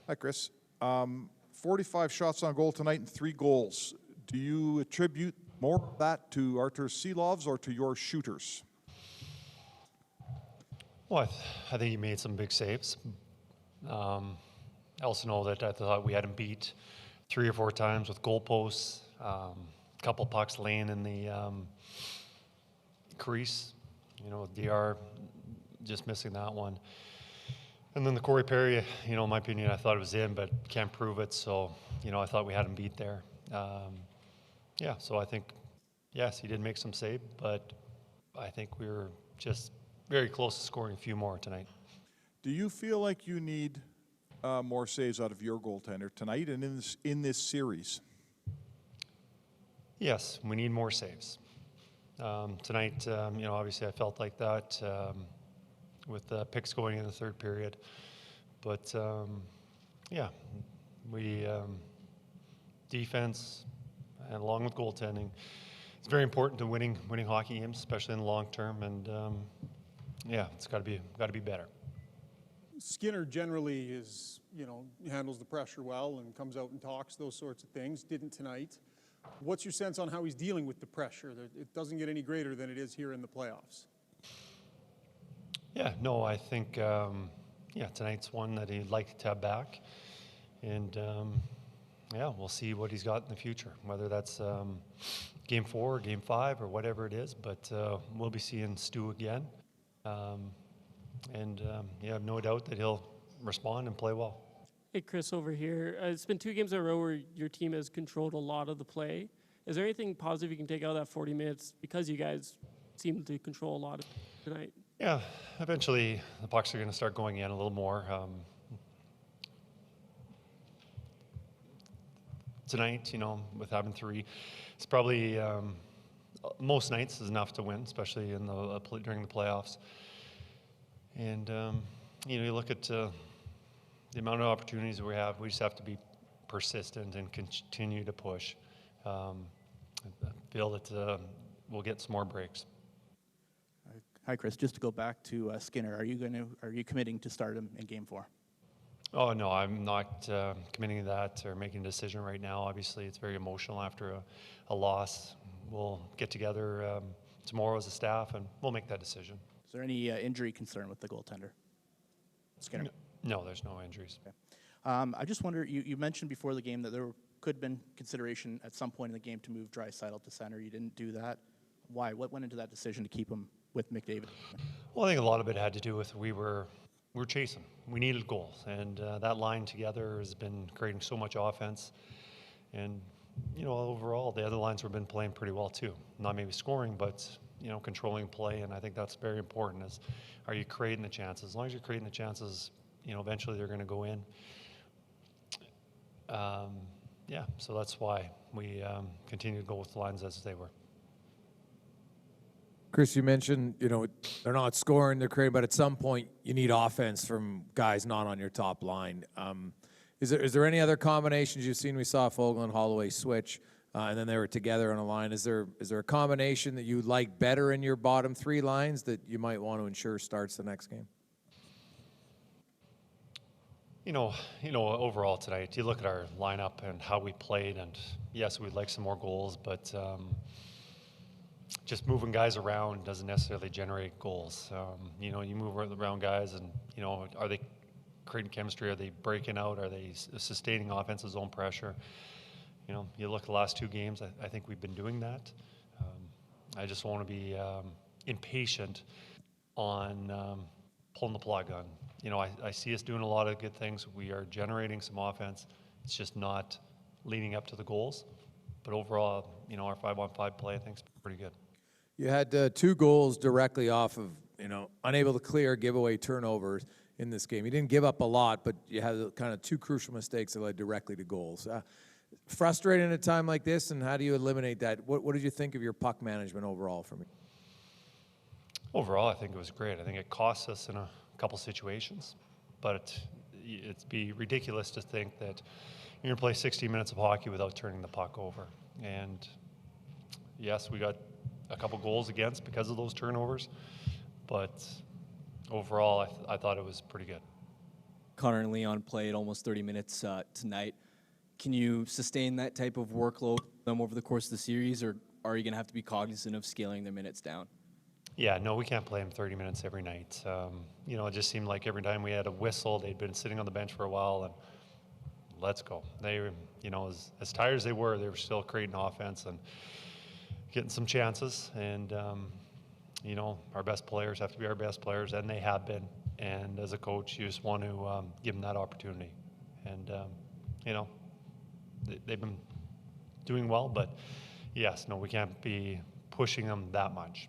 Hi, Kris. 45 shots on goal tonight and 3 goals. Do you attribute more of that to Artur Silovs or to your shooters? Well, I think he made some big saves. I also know that I thought we had him beat 3 or 4 times with goalposts, a couple pucks laying in the crease. You know, DR just missing that one. And then the Corey Perry, you know, in my opinion, I thought it was in, but can't prove it. So, you know, I thought we had him beat there. Yeah, so I think, yes, he did make some save, but I think we were just very close to scoring a few more tonight. Do you feel like you need more saves out of your goaltender tonight and in this series? Yes, we need more saves. Tonight, you know, obviously I felt like that with the picks going in the third period. But, yeah, we defense and along with goaltending, it's very important to winning hockey games, especially in the long term. And, yeah, it's got to be better. Skinner generally is, you know, handles the pressure well and comes out and talks, those sorts of things. Didn't tonight. What's your sense on how he's dealing with the pressure? It doesn't get any greater than it is here in the playoffs. Yeah, no, I think, yeah, tonight's one that he'd like to have back. And, yeah, we'll see what he's got in the future, whether that's Game 4 or Game 5 or whatever it is. But we'll be seeing Stu again. And you have no doubt that he'll respond and play well. Hey, Kris, over here. It's been 2 games in a row where your team has controlled a lot of the play. Is there anything positive you can take out of that 40 minutes because you guys seem to control a lot of tonight? Yeah, eventually the pucks are going to start going in a little more. Tonight, you know, with having 3, it's probably most nights is enough to win, especially in the during the playoffs. And you know, you look at the amount of opportunities we have. We just have to be persistent and continue to push. I feel that we'll get some more breaks. Hi, Kris. Just to go back to Skinner, are you committing to start him in Game 4? Oh no, I'm not committing to that or making a decision right now. Obviously, it's very emotional after a loss. We'll get together tomorrow as a staff and we'll make that decision. Is there any injury concern with the goaltender, Skinner? No, there's no injuries. Okay. I just wonder, you mentioned before the game that there could have been consideration at some point in the game to move Draisaitl to center. You didn't do that. Why? What went into that decision to keep him with McDavid? Well, I think a lot of it had to do with we were chasing. We needed goals, and that line together has been creating so much offense. And you know, overall, the other lines have been playing pretty well too. Not maybe scoring, but you know, controlling play. And I think that's very important. Is are you creating the chances? As long as you're creating the chances, you know, eventually they're going to go in. Yeah, so that's why we continue to go with the lines as they were. Kris, you mentioned, you know, they're not scoring, they're creating, but at some point you need offense from guys not on your top line. Is there any other combinations you've seen? We saw Fogle and Holloway switch, and then they were together on a line. Is there a combination that you like better in your bottom 3 lines that you might want to ensure starts the next game? You know, overall tonight, you look at our lineup and how we played, and yes, we'd like some more goals, but just moving guys around doesn't necessarily generate goals. You know, you move around guys, and you know, are they creating chemistry? Are they breaking out? Are they sustaining offensive zone pressure? You know, you look at the last 2 games. I think we've been doing that. I just want to be impatient on pulling the plug on. You know, I see us doing a lot of good things. We are generating some offense. It's just not leading up to the goals. But overall, you know, our 5-on-5 play, I think, is pretty good. You had 2 goals directly off of, you know, unable to clear giveaway turnovers in this game. You didn't give up a lot, but you had kind of 2 crucial mistakes that led directly to goals. Frustrating at a time like this, and how do you eliminate that? What did you think of your puck management overall for me? Overall, I think it was great. I think it cost us in a couple situations, but it'd be ridiculous to think that you're going to play 60 minutes of hockey without turning the puck over. And yes, we got a couple goals against because of those turnovers, but overall, I thought it was pretty good. Connor and Leon played almost 30 minutes tonight. Can you sustain that type of workload for them over the course of the series, or are you going to have to be cognizant of scaling their minutes down? Yeah, no, we can't play them 30 minutes every night. You know, it just seemed like every time we had a whistle, they'd been sitting on the bench for a while, and let's go. They, you know, as tired as they were still creating offense and getting some chances. And, you know, our best players have to be our best players, and they have been. And as a coach, you just want to give them that opportunity. And, you know, they've been doing well, but yes, no, we can't be pushing them that much.